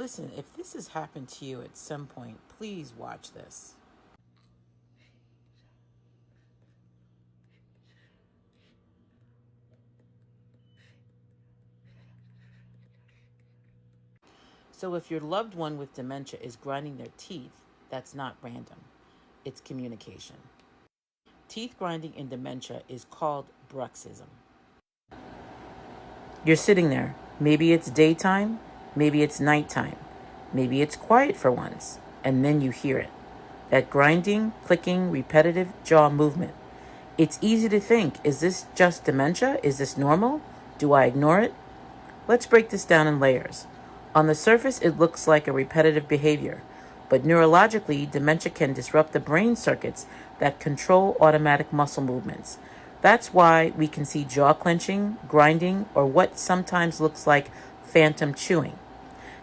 listen, if this has happened to you at some point, please watch this. So if your loved one with dementia is grinding their teeth, that's not random. It's communication. Teeth grinding in dementia is called bruxism. You're sitting there. Maybe it's daytime, maybe it's nighttime, maybe it's quiet for once, and then you hear it. That grinding, clicking, repetitive jaw movement. It's easy to think, is this just dementia? Is this normal? Do I ignore it? Let's break this down in layers. On the surface, it looks like a repetitive behavior, but neurologically, dementia can disrupt the brain circuits that control automatic muscle movements. That's why we can see jaw clenching, grinding, or what sometimes looks like phantom chewing.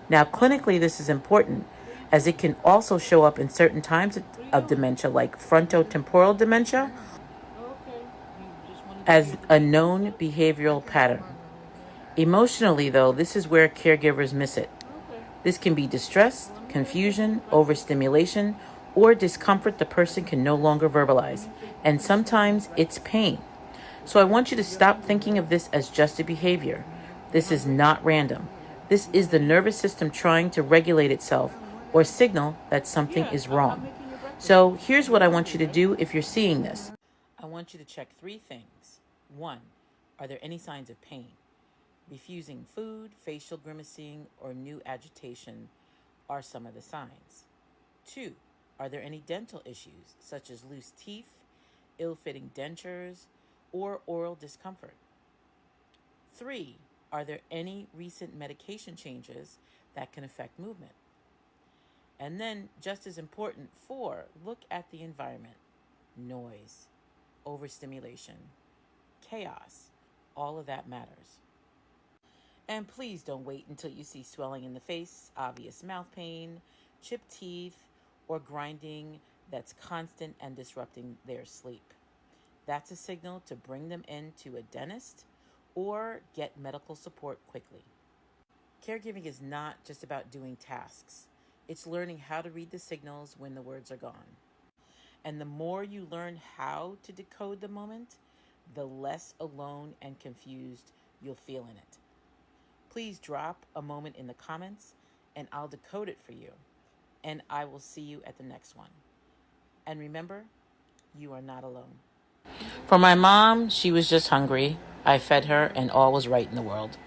Now, clinically, this is important as it can also show up in certain times of dementia, like frontotemporal dementia, as a known behavioral pattern. Emotionally, though, this is where caregivers miss it. This can be distress, confusion, overstimulation, or discomfort the person can no longer verbalize. And sometimes it's pain. So I want you to stop thinking of this as just a behavior. This is not random. This is the nervous system trying to regulate itself or signal that something is wrong. So here's what I want you to do if you're seeing this. I want you to check 3 things. 1, are there any signs of pain? Refusing food, facial grimacing, or new agitation are some of the signs. 2, are there any dental issues, such as loose teeth, ill-fitting dentures, or oral discomfort? 3, are there any recent medication changes that can affect movement? And then, just as important, 4, look at the environment. Noise, overstimulation, chaos, all of that matters. And please don't wait until you see swelling in the face, obvious mouth pain, chipped teeth, or grinding that's constant and disrupting their sleep. That's a signal to bring them in to a dentist or get medical support quickly. Caregiving is not just about doing tasks. It's learning how to read the signals when the words are gone. And the more you learn how to decode the moment, the less alone and confused you'll feel in it. Please drop a moment in the comments and I'll decode it for you. And I will see you at the next one. And remember, you are not alone. For my mom, she was just hungry. I fed her and all was right in the world.